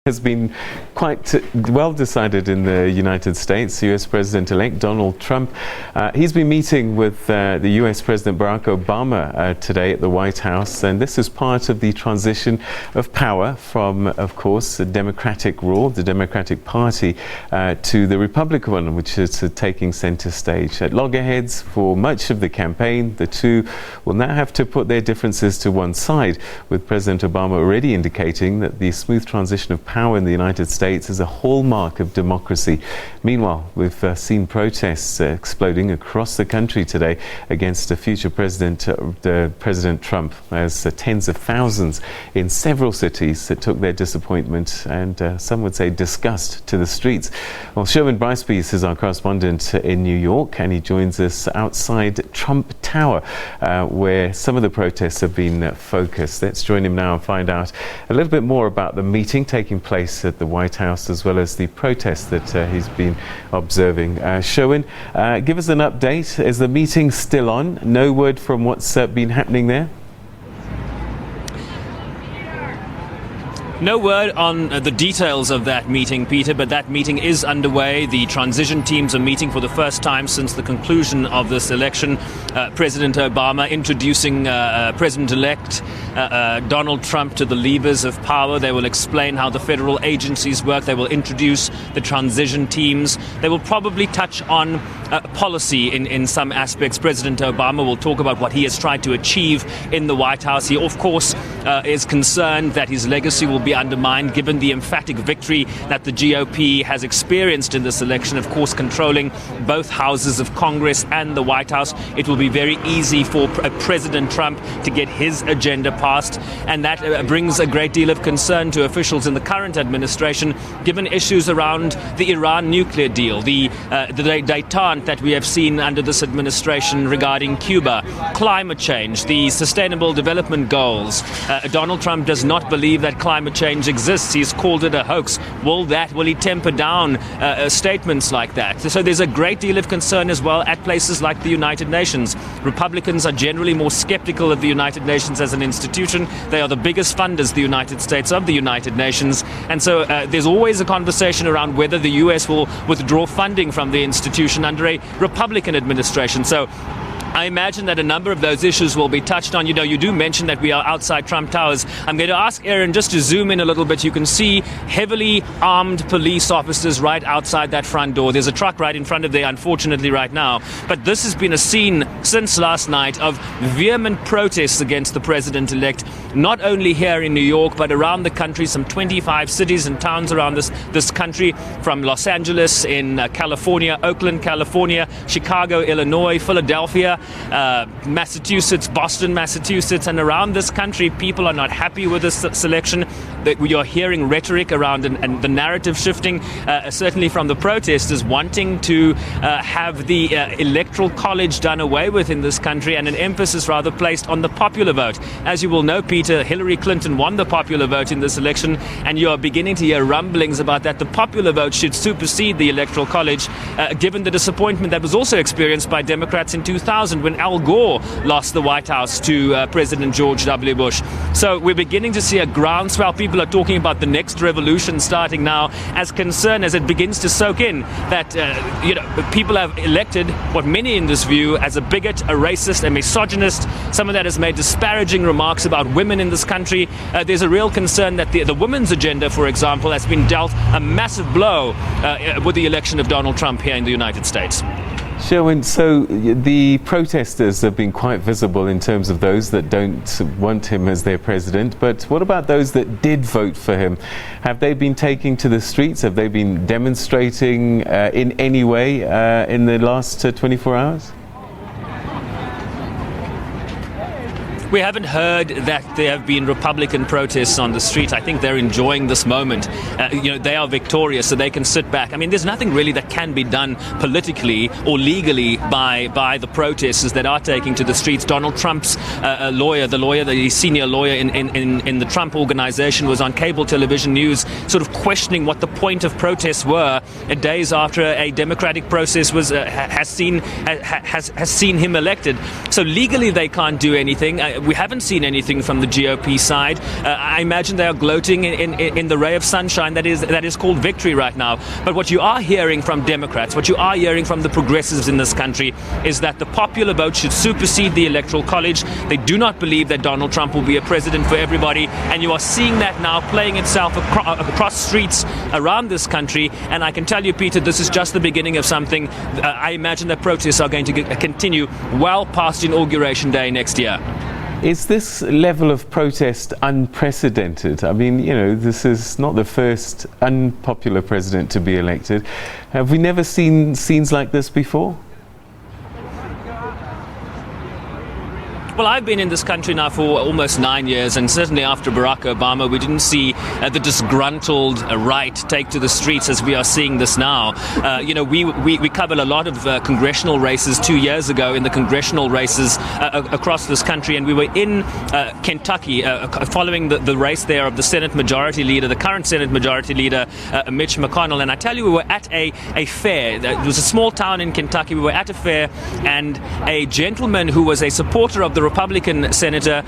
Has been quite well decided in the United States. US President-elect Donald Trump, he's been meeting with the US President Barack Obama today at the White House, and this is part of the transition of power from, of course, the Democratic rule, the Democratic Party, to the Republican one, which is taking center stage. At loggerheads for much of the campaign, the two will now have to put their differences to one side, with President Obama already indicating that the smooth transition of power in the United States is a hallmark of democracy. Meanwhile, we've seen protests exploding across the country today against the future President Trump, as tens of thousands in several cities took their disappointment and some would say disgust to the streets. Well, Sherwin Bryce-Pease is our correspondent in New York, and he joins us outside Trump Tower, where some of the protests have been focused. Let's join him now and find out a little bit more about the meeting taking place at the White House, as well as the protests that he's been observing. Sherwin, give us an update. Is the meeting still on? No word from what's been happening there? No word on the details of that meeting, Peter, but that meeting is underway. The transition teams are meeting for the first time since the conclusion of this election. President Obama introducing President-elect Donald Trump to the levers of power. They will explain how the federal agencies work. They will introduce the transition teams. They will probably touch on policy in some aspects. President Obama will talk about what he has tried to achieve in the White House. He, of course, is concerned that his legacy will be undermined given the emphatic victory that the GOP has experienced in this election, of course controlling both houses of Congress and the White House. It will be very easy for President Trump to get his agenda passed, and that brings a great deal of concern to officials in the current administration, given issues around the Iran nuclear deal, the détente that we have seen under this administration regarding Cuba, climate change, the sustainable development goals. Donald Trump does not believe that climate change exists. He's called it a hoax. Will he temper down statements like that? So there's a great deal of concern as well at places like the United Nations. Republicans are generally more skeptical of the United Nations as an institution. They are the biggest funders, the United States, of the United Nations. And so there's always a conversation around whether the US will withdraw funding from the institution under a Republican administration. So I imagine that a number of those issues will be touched on. You know, you do mention that we are outside Trump Towers. I'm going to ask Aaron just to zoom in a little bit. You can see heavily armed police officers right outside that front door. There's a truck right in front of there, unfortunately, right now. But this has been a scene since last night of vehement protests against the president-elect, not only here in New York, but around the country, some 25 cities and towns around this country, from Los Angeles in California, Oakland, California, Chicago, Illinois, Philadelphia, Massachusetts, Boston, Massachusetts, and around this country, people are not happy with this selection. That we are hearing rhetoric around and the narrative shifting, certainly from the protesters wanting to have the electoral college done away with in this country, and an emphasis rather placed on the popular vote. As you will know, Peter, Hillary Clinton won the popular vote in this election, and you are beginning to hear rumblings about that the popular vote should supersede the electoral college, given the disappointment that was also experienced by Democrats in 2000 when Al Gore lost the White House to President George W. Bush. So we're beginning to see a groundswell. People are talking about the next revolution starting now, as concern as it begins to soak in that people have elected what many in this view as a bigot, a racist, a misogynist, someone that has made disparaging remarks about women in this country. There's a real concern that the women's agenda, for example, has been dealt a massive blow with the election of Donald Trump here in the United States. Sherwin, so the protesters have been quite visible in terms of those that don't want him as their president, but what about those that did vote for him? Have they been taking to the streets? Have they been demonstrating in any way in the last 24 hours? We haven't heard that there have been Republican protests on the street. I think they're enjoying this moment. They are victorious, so they can sit back. I mean, there's nothing really that can be done politically or legally by the protesters that are taking to the streets. Donald Trump's the senior lawyer in the Trump organization, was on cable television news sort of questioning what the point of protests were days after a democratic process has seen him elected. So legally they can't do anything. we haven't seen anything from the GOP side. I imagine they are gloating in the ray of sunshine that is called victory right now. But what you are hearing from Democrats, what you are hearing from the progressives in this country, is that the popular vote should supersede the Electoral College. They do not believe that Donald Trump will be a president for everybody, and you are seeing that now playing itself across streets around this country. And I can tell you, Peter, this is just the beginning of something. I imagine that protests are going to continue well past Inauguration Day next year. Is this level of protest unprecedented? I mean, this is not the first unpopular president to be elected. Have we never seen scenes like this before? Well, I've been in this country now for almost 9 years, and certainly after Barack Obama, we didn't see the disgruntled right take to the streets as we are seeing this now. We covered a lot of congressional races 2 years ago, in the congressional races across this country, and we were in Kentucky following the race there of the Senate Majority Leader, the current Senate Majority Leader, Mitch McConnell. And I tell you, we were at a fair. It was a small town in Kentucky. We were at a fair, and a gentleman who was a supporter of the Republican senator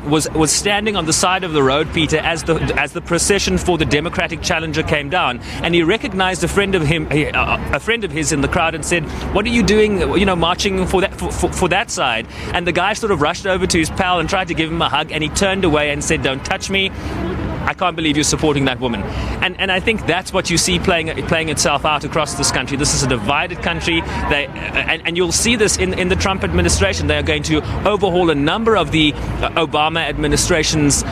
was standing on the side of the road, Peter, as the procession for the Democratic challenger came down, and he recognized a friend of his in the crowd and said, "What are you doing, marching for that side?" And the guy sort of rushed over to his pal and tried to give him a hug, and he turned away and said, "Don't touch me. I can't believe you're supporting that woman." And I think that's what you see playing itself out across this country. This is a divided country. And you'll see this in the Trump administration. They are going to overhaul a number of the Obama administration's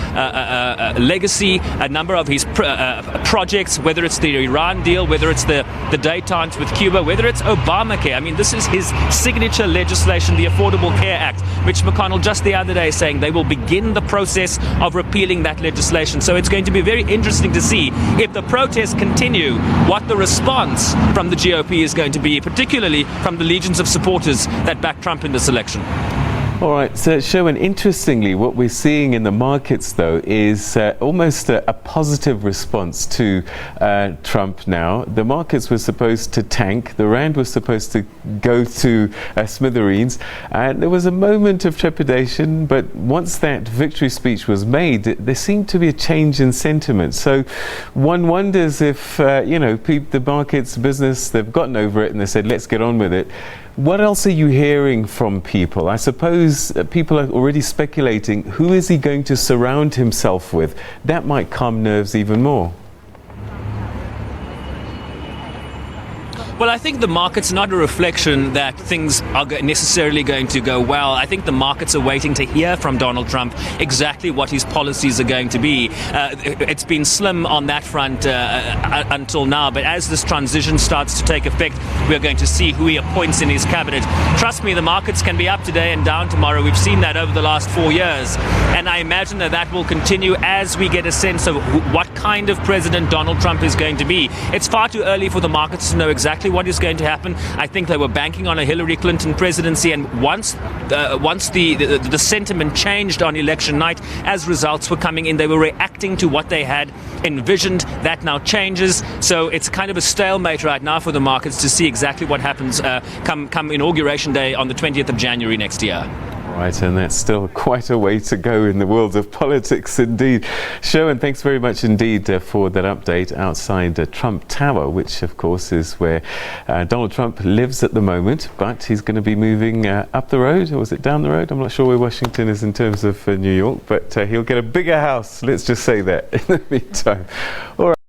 legacy, a number of his projects, whether it's the Iran deal, whether it's the détente with Cuba, whether it's Obamacare. I mean, this is his signature legislation, the Affordable Care Act. Mitch McConnell just the other day saying they will begin the process of repealing that legislation. So it's going to be very interesting to see, if the protests continue, what the response from the GOP is going to be, particularly from the legions of supporters that back Trump in this election. All right, so Sherwin, interestingly, what we're seeing in the markets, though, is almost a positive response to Trump now. The markets were supposed to tank. The rand was supposed to go to smithereens. And there was a moment of trepidation, but once that victory speech was made, there seemed to be a change in sentiment. So one wonders if, the markets, business, they've gotten over it and they said, let's get on with it. What else are you hearing from people? I suppose people are already speculating, who is he going to surround himself with? That might calm nerves even more. Well, I think the market's not a reflection that things are necessarily going to go well. I think the markets are waiting to hear from Donald Trump exactly what his policies are going to be. It's been slim on that front until now, but as this transition starts to take effect, we're going to see who he appoints in his cabinet. Trust me, the markets can be up today and down tomorrow. We've seen that over the last 4 years, and I imagine that will continue as we get a sense of what kind of president Donald Trump is going to be. It's far too early for the markets to know exactly what is going to happen. I think they were banking on a Hillary Clinton presidency, and once the sentiment changed on election night as results were coming in, they were reacting to what they had envisioned. That now changes, so it's kind of a stalemate right now for the markets to see exactly what happens come Inauguration Day on the 20th of January next year. Right, and that's still quite a way to go in the world of politics indeed. Sherwin, thanks very much indeed for that update outside Trump Tower, which of course is where Donald Trump lives at the moment, but he's going to be moving up the road, or is it down the road? I'm not sure where Washington is in terms of New York, but he'll get a bigger house, let's just say that, in the meantime. All right.